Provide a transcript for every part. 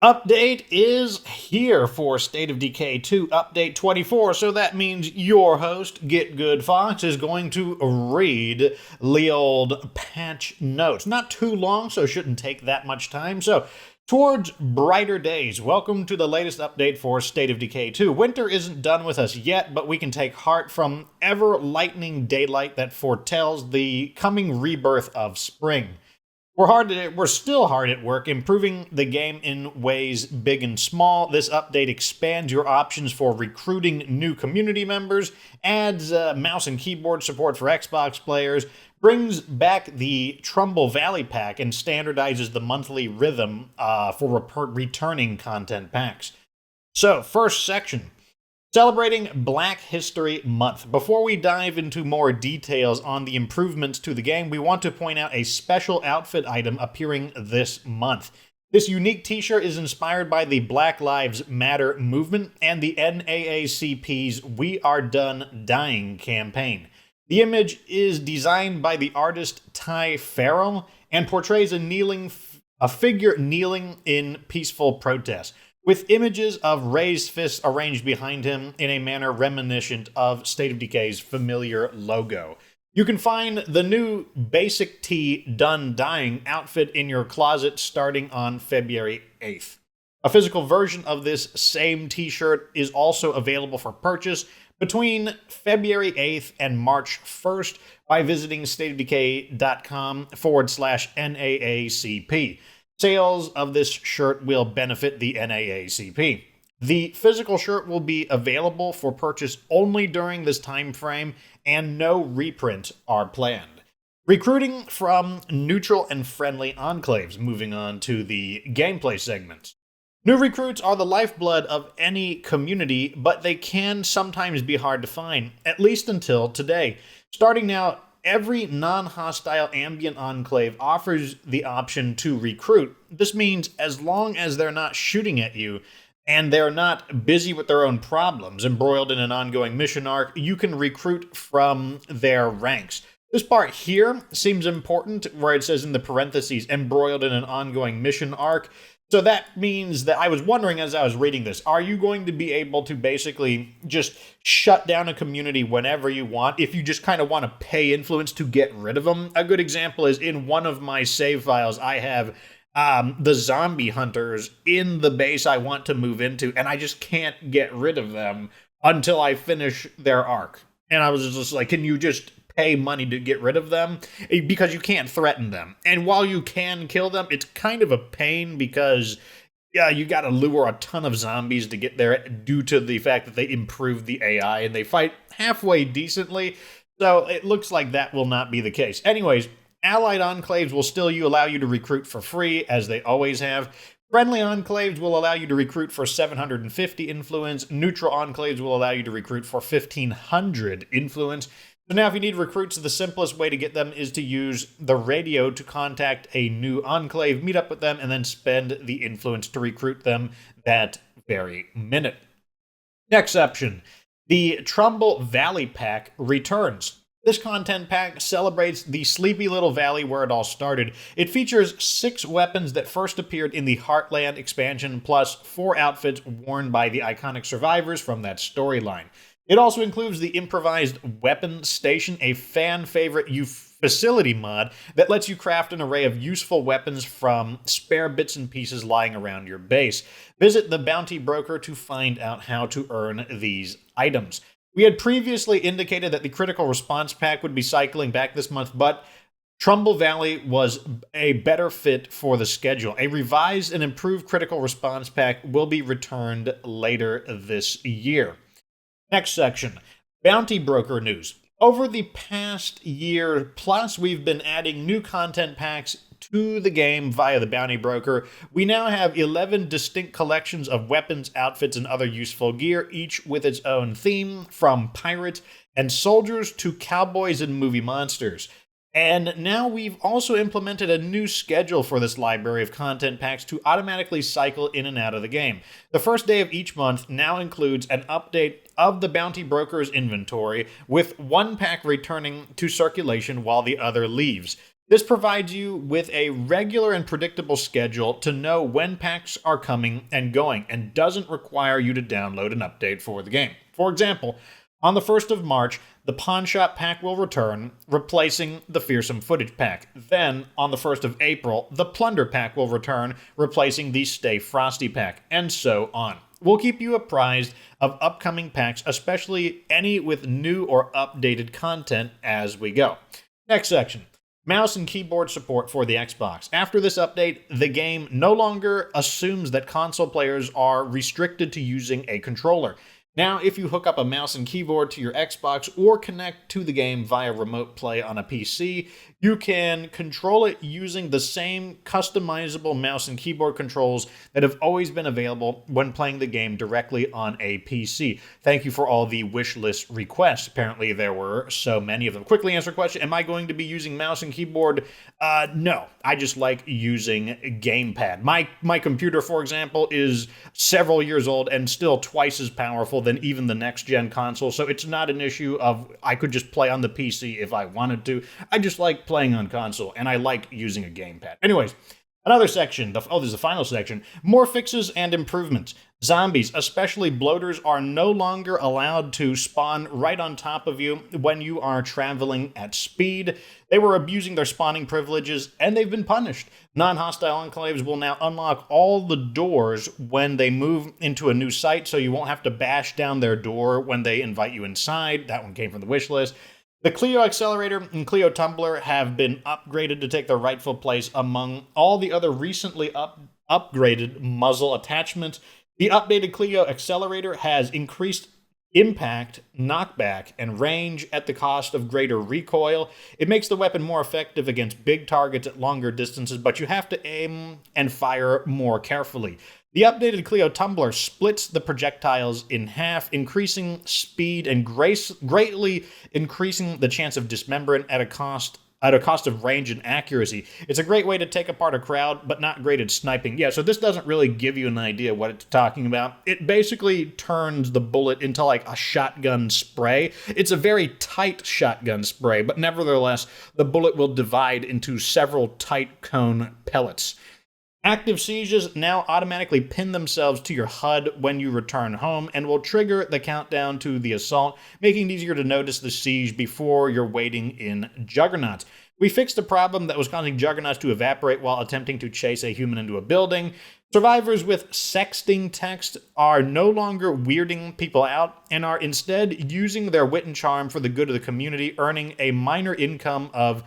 Update is here for State of Decay 2 Update 24, so that means your host, Get Good Fox, is going to read the old patch notes. Not too long, so it shouldn't take that much time. So, towards brighter days, welcome to the latest update for State of Decay 2. Winter isn't done with us yet, but we can take heart from ever-lightening daylight that foretells the coming rebirth of spring. We're still hard at work improving the game in ways big and small. This update expands your options for recruiting new community members, adds mouse and keyboard support for Xbox players, brings back the Trumbull Valley pack, and standardizes the monthly rhythm for returning content packs. So, first section. Celebrating Black History Month. Before we dive into more details on the improvements to the game, we want to point out a special outfit item appearing this month. This unique t-shirt is inspired by the Black Lives Matter movement and the NAACP's We Are Done Dying campaign. The image is designed by the artist Ty Farrell and portrays a figure kneeling in peaceful protest, with images of raised fists arranged behind him in a manner reminiscent of State of Decay's familiar logo. You can find the new Basic Tee Done Dying outfit in your closet starting on February 8th. A physical version of this same t-shirt is also available for purchase between February 8th and March 1st by visiting stateofdecay.com/NAACP. Sales of this shirt will benefit the NAACP. The physical shirt will be available for purchase only during this time frame, and no reprint are planned. Recruiting from neutral and friendly enclaves. Moving on to the gameplay segments. New recruits are the lifeblood of any community, but they can sometimes be hard to find, at least until today. Starting now, every non-hostile ambient enclave offers the option to recruit. This means as long as they're not shooting at you and they're not busy with their own problems, embroiled in an ongoing mission arc, you can recruit from their ranks. This part here seems important, where it says in the parentheses, embroiled in an ongoing mission arc. So that means that I was wondering as I was reading this, are you going to be able to basically just shut down a community whenever you want if you just kind of want to pay influence to get rid of them? A good example is in one of my save files, I have the zombie hunters in the base I want to move into, and I just can't get rid of them until I finish their arc. And I was just like, can you just pay money to get rid of them? Because you can't threaten them. And while you can kill them, it's kind of a pain because you got to lure a ton of zombies to get there due to the fact that they improved the AI and they fight halfway decently. So it looks like that will not be the case. Anyways, allied enclaves will still allow you to recruit for free, as they always have. Friendly enclaves will allow you to recruit for 750 influence. Neutral enclaves will allow you to recruit for 1500 influence. So now if you need recruits, the simplest way to get them is to use the radio to contact a new enclave, meet up with them, and then spend the influence to recruit them that very minute. Next section, the Trumbull Valley pack returns. This content pack celebrates the sleepy little valley where it all started. It features 6 weapons that first appeared in the Heartland expansion, plus 4 outfits worn by the iconic survivors from that storyline. It also includes the improvised weapon station, a fan favorite facility mod that lets you craft an array of useful weapons from spare bits and pieces lying around your base. Visit the bounty broker to find out how to earn these items. We had previously indicated that the critical response pack would be cycling back this month, but Trumbull Valley was a better fit for the schedule. A revised and improved critical response pack will be returned later this year. Next section, Bounty Broker news. Over the past year plus, we've been adding new content packs to the game via the Bounty Broker. We now have 11 distinct collections of weapons, outfits, and other useful gear, each with its own theme, from pirates and soldiers to cowboys and movie monsters. And now we've also implemented a new schedule for this library of content packs to automatically cycle in and out of the game. The first day of each month now includes an update of the Bounty Broker's inventory, with one pack returning to circulation while the other leaves. This provides you with a regular and predictable schedule to know when packs are coming and going, and doesn't require you to download an update for the game. For example, on the 1st of March, the Pawn Shop pack will return, replacing the Fearsome Footage pack. Then, on the 1st of April, the Plunder pack will return, replacing the Stay Frosty pack, and so on. We'll keep you apprised of upcoming packs, especially any with new or updated content as we go. Next section. Mouse and keyboard support for the Xbox. After this update, the game no longer assumes that console players are restricted to using a controller. Now, if you hook up a mouse and keyboard to your Xbox or connect to the game via remote play on a PC, you can control it using the same customizable mouse and keyboard controls that have always been available when playing the game directly on a PC. Thank you for all the wish list requests. Apparently, there were so many of them. Quickly answer question, am I going to be using mouse and keyboard? No, I just like using gamepad. My computer, for example, is several years old and still twice as powerful than even the next-gen console, so it's not an issue of I could just play on the PC if I wanted to. I just like playing on console, and I like using a gamepad. Anyways, another section. There's the final section. More fixes and improvements. Zombies, especially bloaters, are no longer allowed to spawn right on top of you when you are traveling at speed. They were abusing their spawning privileges, and they've been punished. Non-hostile enclaves will now unlock all the doors when they move into a new site, so you won't have to bash down their door when they invite you inside. That one came from the wish list. The Clio Accelerator and Clio Tumbler have been upgraded to take their rightful place among all the other recently upgraded muzzle attachments. The updated Clio Accelerator has increased impact, knockback, and range at the cost of greater recoil. It makes the weapon more effective against big targets at longer distances, but you have to aim and fire more carefully. The updated Clio Tumbler splits the projectiles in half, increasing speed and greatly increasing the chance of dismemberment at a cost of range and accuracy. It's a great way to take apart a crowd, but not great at sniping. Yeah, so this doesn't really give you an idea what it's talking about. It basically turns the bullet into like a shotgun spray. It's a very tight shotgun spray, but nevertheless, the bullet will divide into several tight cone pellets. Active sieges now automatically pin themselves to your HUD when you return home and will trigger the countdown to the assault, making it easier to notice the siege before you're waiting in Juggernauts. We fixed a problem that was causing Juggernauts to evaporate while attempting to chase a human into a building. Survivors with sexting text are no longer weirding people out and are instead using their wit and charm for the good of the community, earning a minor income of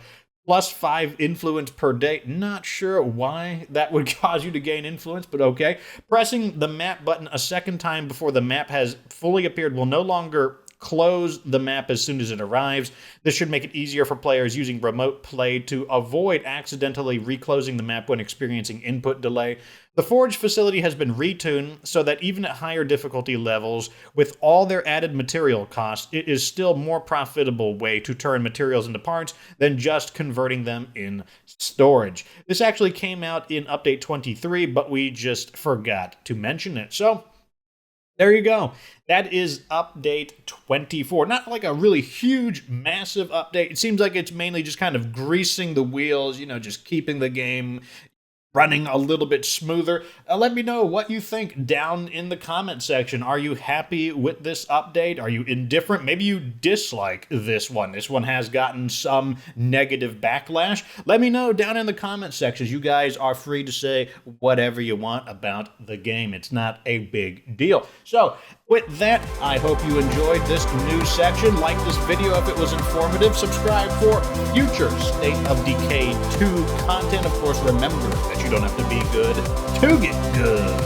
+5 influence per day. Not sure why that would cause you to gain influence, but okay. Pressing the map button a second time before the map has fully appeared will no longer close the map as soon as it arrives. This should make it easier for players using remote play to avoid accidentally reclosing the map when experiencing input delay. The Forge facility has been retuned so that even at higher difficulty levels, with all their added material costs, it is still more profitable way to turn materials into parts than just converting them in storage. This actually came out in Update 23, but we just forgot to mention it. So, there you go. That is Update 24. Not like a really huge, massive update. It seems like it's mainly just kind of greasing the wheels, just keeping the game running a little bit smoother. Let me know what you think down in the comment section. Are you happy with this update? Are you indifferent? Maybe you dislike this one. This one has gotten some negative backlash. Let me know down in the comment sections. You guys are free to say whatever you want about the game. It's not a big deal. So, with that, I hope you enjoyed this news section. Like this video if it was informative. Subscribe for future State of Decay 2 content. Of course, remember that you don't have to be good to get good.